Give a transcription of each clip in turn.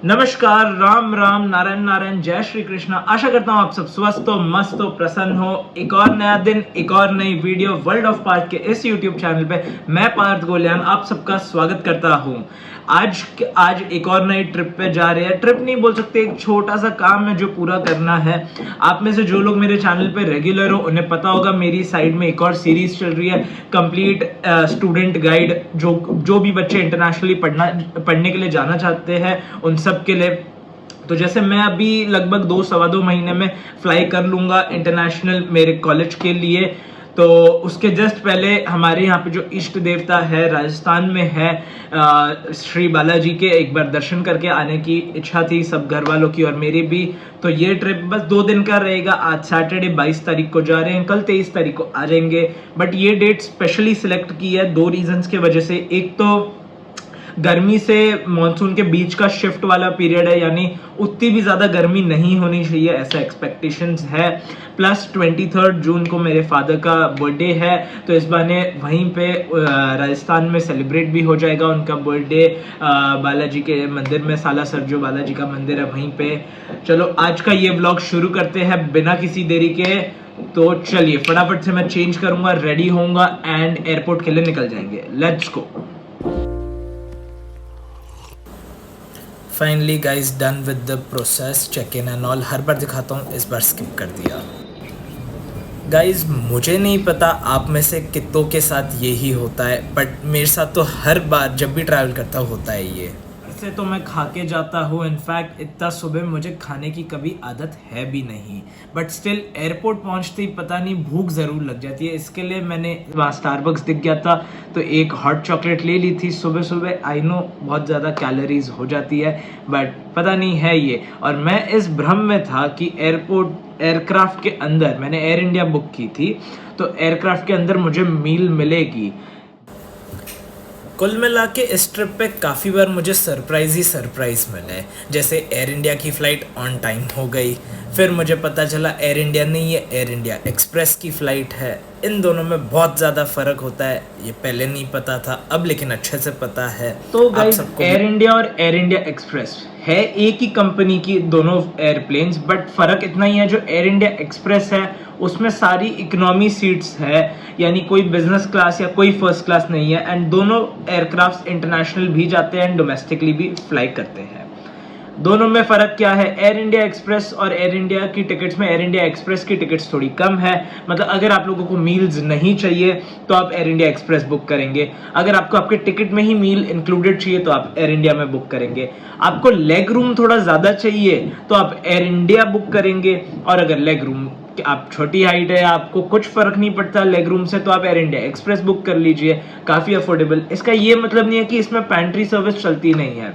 नमस्कार, राम राम, नारायण नारायण, जय श्री कृष्णा। आशा करता हूँ आप सब स्वस्थ हो, मस्त हो, प्रसन्न हो। एक और नया दिन, एक और नई वीडियो वर्ल्ड ऑफ पार्थ के इस यूट्यूब चैनल पे मैं पार्थ गोलियान आप सबका स्वागत करता हूँ। आज एक और नई ट्रिप पे जा रहे हैं। ट्रिप नहीं बोल सकते, एक छोटा सा काम है जो पूरा करना है। आप में से जो लोग मेरे चैनल पे रेगुलर हो उन्हें पता होगा, मेरी साइड में एक और सीरीज चल रही है, कंप्लीट स्टूडेंट गाइड, जो भी बच्चे इंटरनेशनली पढ़ने के लिए जाना चाहते हैं उन सब के लिए। तो जैसे मैं अभी लगभग 2 सवा 2 महीने में फ्लाई कर लूंगा इंटरनेशनल मेरे कॉलेज के लिए। तो उसके जस्ट पहले हमारे यहाँ पे जो इष्ट देवता है राजस्थान में है, श्री बालाजी के एक बार दर्शन करके आने की इच्छा थी सब घर वालों की और मेरी भी। तो ये ट्रिप बस 2 दिन का रहेगा। आज सैटरडे 22 तारीख को जा रहे हैं, कल 23 तारीख को आ जाएंगे। बट ये डेट स्पेशली सिलेक्ट की है 2 रीजंस की वजह से। एक तो गर्मी से मॉनसून के बीच का शिफ्ट वाला पीरियड है, यानी उतनी भी ज्यादा गर्मी नहीं होनी चाहिए, ऐसा एक्सपेक्टेशंस है। प्लस 23 जून को मेरे फादर का बर्थडे है, तो इस बहाने वहीं पे राजस्थान में सेलिब्रेट भी हो जाएगा उनका बर्थडे बालाजी के मंदिर में। सालासर जो बालाजी का मंदिर है वहीं पे। चलो आज का ये व्लॉग शुरू करते हैं बिना किसी देरी के। तो चलिए फटाफट से मैं चेंज करूंगा, रेडी होऊंगा एंड एयरपोर्ट के लिए निकल जाएंगे। Let's go. Finally guys done with the process, check in and all. हर बार दिखाता हूँ, इस बार स्किप कर दिया। गाइज मुझे नहीं पता आप में से कितनों के साथ यही होता है, बट मेरे साथ तो हर बार जब भी ट्रैवल करता होता है ये। ऐसे तो मैं खा के जाता हूँ, इनफैक्ट इतना सुबह मुझे खाने की कभी आदत है भी नहीं, बट स्टिल एयरपोर्ट पहुँचते ही पता नहीं भूख ज़रूर लग जाती है। इसके लिए मैंने वहाँ स्टारबक्स दिख गया था तो एक हॉट चॉकलेट ले ली थी सुबह सुबह। आई नो बहुत ज़्यादा कैलोरीज हो जाती है, बट पता नहीं है ये। और मैं इस भ्रम में था कि एयरक्राफ्ट के अंदर, मैंने एयर इंडिया बुक की थी, तो एयरक्राफ्ट के अंदर मुझे मील मिलेगी। कुल मिला के इस ट्रिप पे काफ़ी बार मुझे सरप्राइज मिले। जैसे एयर इंडिया की फ़्लाइट ऑन टाइम हो गई, फिर मुझे पता चला एयर इंडिया नहीं है, एयर इंडिया एक्सप्रेस की फ़्लाइट है। इन दोनों में बहुत ज़्यादा फ़र्क होता है, ये पहले नहीं पता था, अब लेकिन अच्छे से पता है। तो गाइस एयर इंडिया और एयर इंडिया एक्सप्रेस है एक ही कंपनी की दोनों एयरप्लेन्स, बट फ़र्क इतना ही है जो एयर इंडिया एक्सप्रेस है उसमें सारी इकोनॉमी सीट्स है, यानी कोई बिजनेस क्लास या कोई फर्स्ट क्लास नहीं है। एंड दोनों एयरक्राफ्ट इंटरनेशनल भी जाते हैं एंड डोमेस्टिकली भी फ्लाई करते हैं। दोनों में फ़र्क क्या है? एयर इंडिया एक्सप्रेस और एयर इंडिया की टिकट्स में एयर इंडिया एक्सप्रेस की टिकट्स थोड़ी कम है। मतलब अगर आप लोगों को मील्स नहीं चाहिए तो आप एयर इंडिया एक्सप्रेस बुक करेंगे, अगर आपको आपके टिकट में ही मील इंक्लूडेड चाहिए तो आप एयर इंडिया में बुक करेंगे। आपको लेग रूम थोड़ा ज़्यादा चाहिए तो आप एयर इंडिया बुक करेंगे, और अगर लेग रूम आप छोटी हाइट है, आपको कुछ फर्क नहीं पड़ता लेग रूम से, तो आप एयर इंडिया एक्सप्रेस बुक कर लीजिए, काफ़ी अफोर्डेबल। इसका ये मतलब नहीं है कि इसमें पैंट्री सर्विस चलती नहीं है।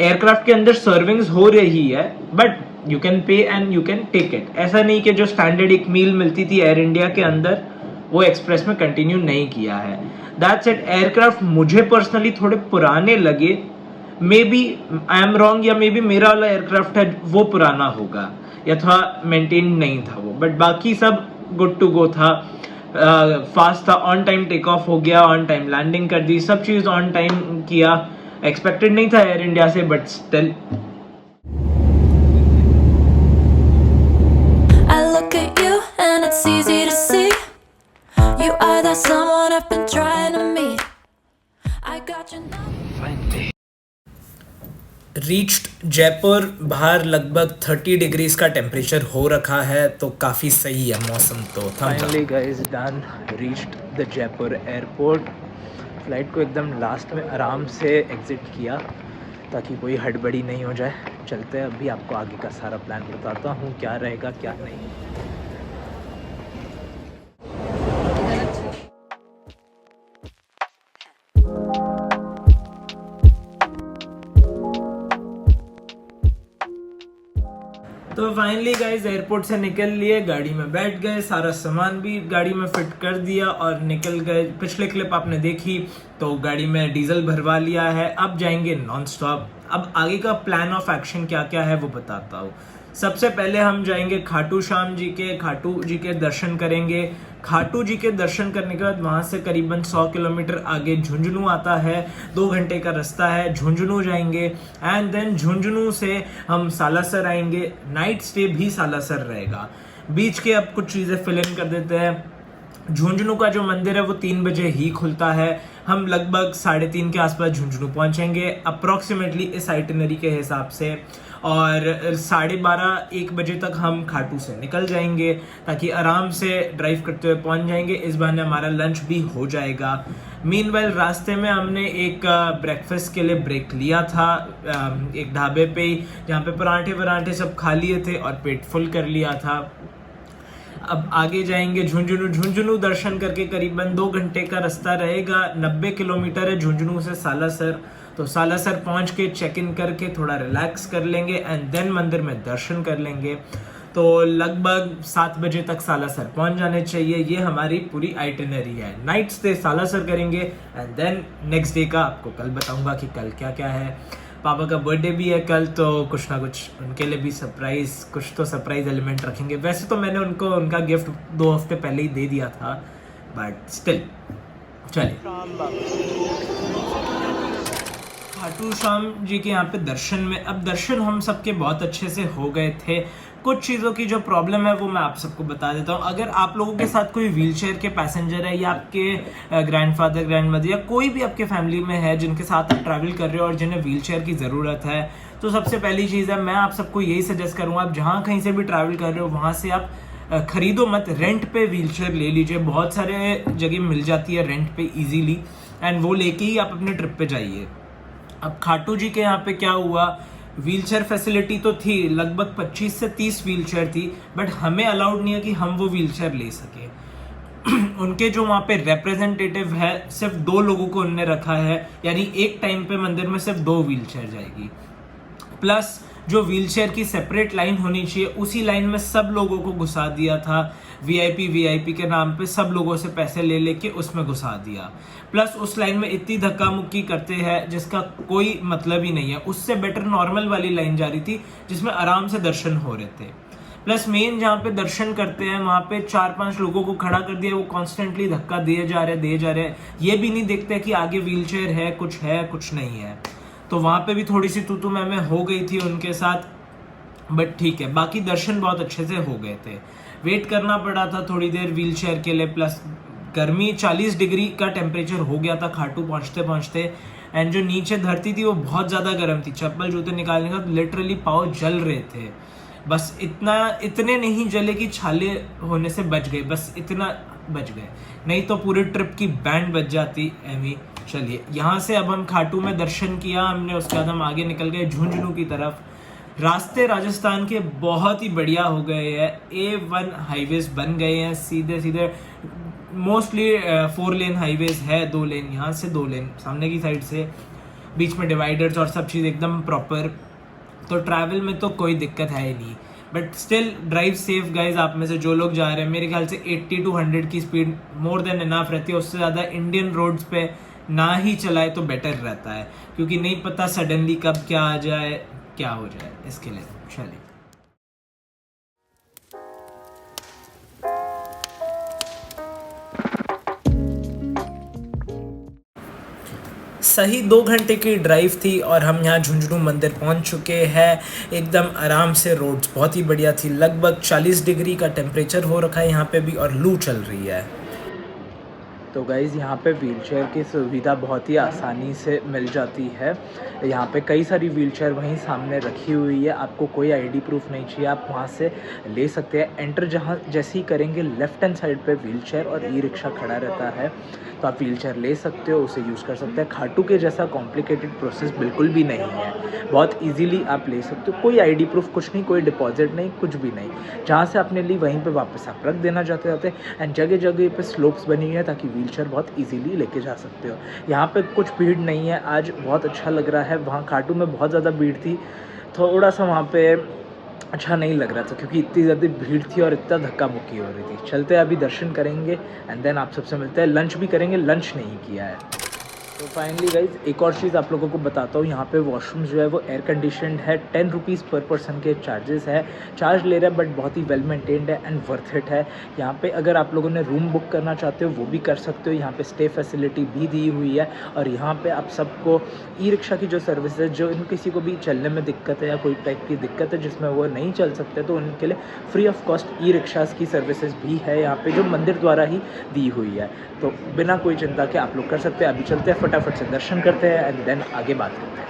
एयरक्राफ्ट के अंदर सर्विंग्स हो रही है, but you can pay and you can take it. ऐसा नहीं कि जो स्टैंडर्ड एक मील मिलती थी एयर इंडिया के अंदर वो एक्सप्रेस में कंटिन्यू नहीं किया है। That's it. एयरक्राफ्ट मुझे पर्सनली थोड़े पुराने लगे, maybe I am wrong, या मे बी मेरा वाला एयरक्राफ्ट है वो पुराना होगा या थोड़ा मेंटेन नहीं था वो, बट बाकी सब गुड टू गो था। फास्ट था, ऑन टाइम टेक ऑफ हो गया, ऑन टाइम लैंडिंग कर दी, सब चीज़ ऑन टाइम किया। एक्सपेक्टेड नहीं था एयर इंडिया से, but still. I look at you and it's easy to see you are that someone I've been trying to meet. I got your number. Finally reached Jaipur. बाहर लगभग 30 degrees का temperature हो रखा है, तो काफ़ी सही है मौसम। तो finally guys done, reached the Jaipur airport. Flight को एकदम लास्ट में आराम से एग्ज़िट किया ताकि कोई हड़बड़ी नहीं हो जाए। चलते हैं, अभी आपको आगे का सारा प्लान बताता हूँ क्या रहेगा क्या नहीं। तो फाइनली गाइज एयरपोर्ट से निकल लिए, गाड़ी में बैठ गए, सारा सामान भी गाड़ी में फिट कर दिया और निकल गए। पिछले क्लिप आपने देखी तो गाड़ी में डीजल भरवा लिया है, अब जाएंगे नॉन स्टॉप। अब आगे का प्लान ऑफ एक्शन क्या क्या है वो बताता हूँ। सबसे पहले हम जाएंगे खाटू श्याम जी के दर्शन करेंगे। खाटू जी के दर्शन करने के बाद वहाँ से करीबन 100 किलोमीटर आगे झुंझुनू आता है, 2 घंटे का रास्ता है, झुंझुनू जाएंगे एंड देन झुंझुनू से हम सालासर आएंगे। नाइट स्टे भी सालासर रहेगा। बीच के अब कुछ चीज़ें फिल इन कर देते हैं। झुंझुनू का जो मंदिर है वो 3 बजे ही खुलता है। हम लगभग 3:30 के आसपास झुंझुनू पहुंचेंगे अप्रॉक्सीमेटली इस आइटिनरी के हिसाब से, और 12:30-1 बजे तक हम खाटू से निकल जाएंगे ताकि आराम से ड्राइव करते हुए पहुंच जाएंगे। इस बहाने हमारा लंच भी हो जाएगा। मीनवाइल रास्ते में हमने एक ब्रेकफास्ट के लिए ब्रेक लिया था एक ढाबे पे ही, जहाँ पे पराठे सब खा लिए थे और पेट फुल कर लिया था। अब आगे जाएंगे झुंझुनू दर्शन करके करीबन 2 घंटे का रास्ता रहेगा। 90 किलोमीटर है झुंझुनू से सालासर। तो सालासर पहुंच के चेक इन करके थोड़ा रिलैक्स कर लेंगे एंड देन मंदिर में दर्शन कर लेंगे। तो लगभग 7 बजे तक सालासर पहुंच जाने चाहिए। ये हमारी पूरी आइटिनरी है। नाइट स्टे सालासर करेंगे एंड देन नेक्स्ट डे का आपको कल बताऊंगा कि कल क्या क्या है। पापा का बर्थडे भी है कल, तो कुछ ना कुछ उनके लिए भी कुछ तो सरप्राइज एलिमेंट रखेंगे। वैसे तो मैंने उनको उनका गिफ्ट 2 हफ्ते पहले ही दे दिया था, बट स्टिल चलिए। खाटू श्याम जी के यहाँ पे दर्शन में अब दर्शन हम सबके बहुत अच्छे से हो गए थे। कुछ चीज़ों की जो प्रॉब्लम है वो मैं आप सबको बता देता हूँ। अगर आप लोगों के साथ कोई व्हीलचेयर के पैसेंजर है या आपके ग्रैंडफादर ग्रैंडमदर या कोई भी आपके फैमिली में है जिनके साथ आप ट्रैवल कर रहे हो और जिन्हें व्हीलचेयर की ज़रूरत है, तो सबसे पहली चीज़ है मैं आप सबको यही सजेस्ट करूँगा, आप जहाँ कहीं से भी ट्रैवल कर रहे हो वहाँ से आप खरीदो मत, रेंट पे व्हीलचेयर ले लीजिए। बहुत सारे जगह मिल जाती है रेंट पे इजीली, एंड वो लेके ही आप अपने ट्रिप पे जाइए। अब खाटू जी के यहाँ पे क्या हुआ, व्हीलचेयर फैसिलिटी तो थी, लगभग 25 से 30 व्हीलचेयर थी, बट हमें अलाउड नहीं है कि हम वो व्हीलचेयर ले सके। उनके जो वहाँ पे रिप्रेजेंटेटिव है सिर्फ 2 लोगों को उनने रखा है, यानी एक टाइम पे मंदिर में सिर्फ 2 व्हीलचेयर जाएगी। प्लस जो व्हीलचेयर की सेपरेट लाइन होनी चाहिए उसी लाइन में सब लोगों को घुसा दिया था। वीआईपी के नाम पे सब लोगों से पैसे ले लेके उसमें घुसा दिया। प्लस उस लाइन में इतनी धक्का मुक्की करते हैं जिसका कोई मतलब ही नहीं है। उससे बेटर नॉर्मल वाली लाइन जा रही थी जिसमें आराम से दर्शन हो रहे थे। प्लस मेन जहाँ पे दर्शन करते हैं वहाँ पे 4-5 लोगों को खड़ा कर दिया, वो कॉन्स्टेंटली धक्का दिए जा रहे हैं। ये भी नहीं देखते कि आगे व्हीलचेयर है कुछ नहीं है। तो वहाँ पे भी थोड़ी सी तू मैं हो गई थी उनके साथ, बट ठीक है, बाकी दर्शन बहुत अच्छे से हो गए थे। वेट करना पड़ा था थोड़ी देर व्हीलचेयर के लिए, प्लस गर्मी 40 डिग्री का टेम्परेचर हो गया था खाटू पहुँचते एंड जो नीचे धरती थी वो बहुत ज़्यादा गर्म थी। चप्पल जूते निकालने का लिटरली पाँव जल रहे थे। बस इतने नहीं जले कि छाले होने से बच गए, बस इतना बच गए, नहीं तो पूरी ट्रिप की बैंड बच जाती एमी। चलिए यहाँ से अब हम खाटू में दर्शन किया हमने, उसके बाद हम आगे निकल गए झुंझुनू की तरफ। रास्ते राजस्थान के बहुत ही बढ़िया हो गए हैं। A1 हाईवेज बन गए हैं, सीधे मोस्टली 4 लेन हाईवेज है, 2 लेन यहाँ से 2 लेन सामने की साइड से, बीच में डिवाइडर्स और सब चीज़ एकदम प्रॉपर। तो ट्रैवल में तो कोई दिक्कत है ही नहीं, but still drive safe guys. आप में से जो लोग जा रहे हैं मेरे ख्याल से 80 to 100 की स्पीड मोर देन इनफ रहती है। उससे ज़्यादा इंडियन रोड्स पे ना ही चलाए तो बेटर रहता है, क्योंकि नहीं पता सडनली कब क्या आ जाए, क्या हो जाए। इसके लिए चलिए सही 2 घंटे की ड्राइव थी और हम यहाँ झुंझुनू मंदिर पहुँच चुके हैं। एकदम आराम से, रोड्स बहुत ही बढ़िया थी। लगभग 40 डिग्री का टेम्परेचर हो रखा है यहाँ पे भी और लू चल रही है। तो गाइज़ यहाँ पे व्हीलचेयर की सुविधा बहुत ही आसानी से मिल जाती है। यहाँ पे कई सारी व्हीलचेयर वहीं सामने रखी हुई है। आपको कोई आईडी प्रूफ नहीं चाहिए, आप वहाँ से ले सकते हैं। एंटर जहाँ जैसे ही करेंगे लेफ्ट हैंड साइड पे व्हीलचेयर और ई रिक्शा खड़ा रहता है, तो आप व्हीलचेयर ले सकते हो, उसे यूज़ कर सकते हैं। खाटू के जैसा कॉम्प्लिकेटेड प्रोसेस बिल्कुल भी नहीं है, बहुत ईजीली आप ले सकते हो। कोई आईडी प्रूफ कुछ नहीं, कोई डिपॉजिट नहीं, कुछ भी नहीं। जहाँ से आपने ली वहीं पे वापस आप रख देना जाते एंड जगह जगह पे स्लोप्स बनी हुई है ताकि व्हीलचेयर बहुत इजीली लेके जा सकते हो। यहाँ पे कुछ भीड़ नहीं है, आज बहुत अच्छा लग रहा है। वहाँ खाटू में बहुत ज़्यादा भीड़ थी, थोड़ा सा वहाँ पे अच्छा नहीं लग रहा था क्योंकि इतनी ज़्यादा भीड़ थी और इतना धक्का मुक्की हो रही थी। चलते अभी दर्शन करेंगे एंड देन आप सबसे मिलते हैं। लंच भी करेंगे, लंच नहीं किया है। तो फाइनली गाइज एक और चीज़ आप लोगों को बताता हूँ, यहाँ पे वॉशरूम जो है वो एयर कंडीशनड है। 10 रुपीज़ पर पर्सन के चार्ज ले रहा है, बट बहुत ही वेल मेंटेन्ड है एंड वर्थ इट है। यहाँ पे अगर आप लोगों ने रूम बुक करना चाहते हो वो भी कर सकते हो। यहाँ पे स्टे फैसिलिटी भी दी हुई है और यहाँ पे आप सबको ई रिक्शा की जो सर्विस है, जो इन किसी को भी चलने में दिक्कत है या कोई टाइप की दिक्कत है जिसमें वो नहीं चल सकते, तो उनके लिए free of cost E rickshaws की सर्विसेज भी है यहाँ पे, जो मंदिर द्वारा ही दी हुई है। तो बिना कोई चिंता के आप लोग कर सकते हैं। अभी चलते हैं, फटाफट से दर्शन करते हैं एंड देन आगे बात करते हैं।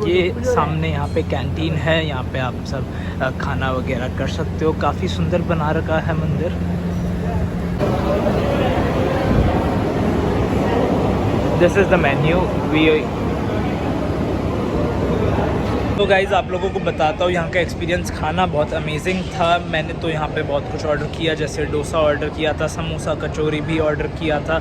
ये सामने यहाँ पे कैंटीन है, यहाँ पे आप सब खाना वगैरह कर सकते हो। काफ़ी सुंदर बना रखा है मंदिर। This is the menu. तो गाइज़ आप लोगों को बताता हूँ यहाँ का एक्सपीरियंस। खाना बहुत अमेजिंग था। मैंने तो यहाँ पे बहुत कुछ ऑर्डर किया, जैसे डोसा ऑर्डर किया था, समोसा कचौरी भी ऑर्डर किया था,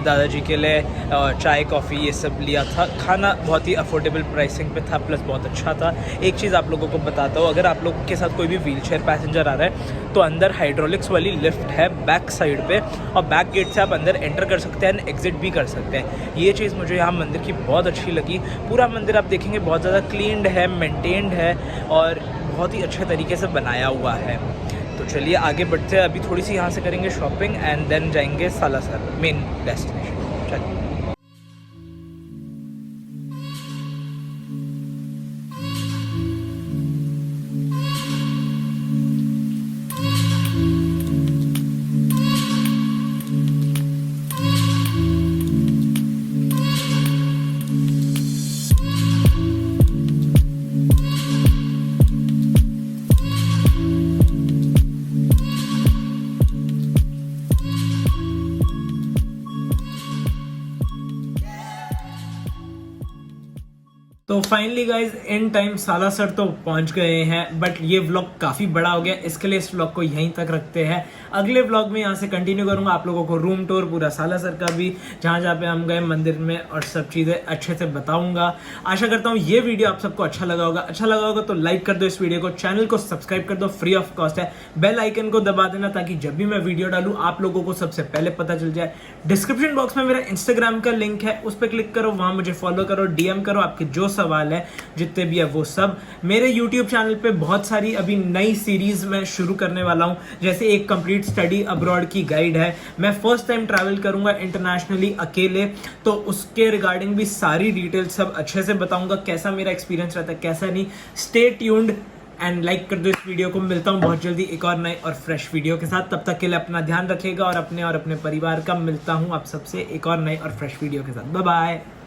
दादाजी के लिए चाय कॉफ़ी ये सब लिया था। खाना बहुत ही अफोर्डेबल प्राइसिंग पे था, प्लस बहुत अच्छा था। एक चीज़ आप लोगों को बताता हूँ, अगर आप लोगों के साथ कोई भी व्हीलचेयर पैसेंजर आ रहा है तो अंदर हाइड्रोलिक्स वाली लिफ्ट है बैक साइड पे, और बैक गेट से आप अंदर एंटर कर सकते हैं एंड एग्जिट भी कर सकते हैं। ये चीज़ मुझे यहाँ मंदिर की बहुत अच्छी लगी। पूरा मंदिर आप देखेंगे बहुत ज़्यादा क्लीन्ड है, मेंटेन्ड है और बहुत ही अच्छे तरीके से बनाया हुआ है। तो चलिए आगे बढ़ते हैं। अभी थोड़ी सी यहाँ से करेंगे शॉपिंग एंड देन जाएंगे सालासर, मेन डेस्टिनेशन। चलिए। तो finally guys in time Salasar तो पहुंच गए हैं, बट ये व्लॉग काफ़ी बड़ा हो गया, इसके लिए इस व्लॉग को यहीं तक रखते हैं। अगले व्लॉग में यहाँ से कंटिन्यू करूंगा, आप लोगों को रूम टूर पूरा सालासर का भी, जहाँ जहाँ पे हम गए मंदिर में, और सब चीज़ें अच्छे से बताऊंगा। आशा करता हूँ ये वीडियो आप सबको अच्छा लगा होगा तो लाइक कर दो इस वीडियो को, चैनल को सब्सक्राइब कर दो, फ्री ऑफ कॉस्ट है। बेल आइकन को दबा देना ताकि जब भी मैं वीडियो डालूँ आप लोगों को सबसे पहले पता चल जाए। डिस्क्रिप्शन बॉक्स में मेरा इंस्टाग्राम का लिंक है, उस पर क्लिक करो, वहाँ मुझे फॉलो करो, DM करो, आपके जो सवाल है जितने भी है वो सब। मेरे YouTube चैनल पे बहुत सारी अभी नई सीरीज मैं शुरू करने वाला हूं, जैसे एक कंप्लीट स्टडी अब्रॉड की गाइड है। मैं फर्स्ट टाइम ट्रैवल करूंगा इंटरनेशनली अकेले, तो उसके रिगार्डिंग भी सारी डिटेल सब अच्छे से बताऊंगा, कैसा मेरा एक्सपीरियंस रहता है कैसा नहीं। स्टे ट्यून्ड एंड लाइक कर दो इस वीडियो को। मिलता हूं बहुत जल्दी एक और नए और फ्रेश वीडियो के साथ। तब तक के लिए अपना ध्यान रखिएगा और अपने परिवार का। मिलता हूं आप सबसे एक और नए और फ्रेश वीडियो के साथ। Bye bye.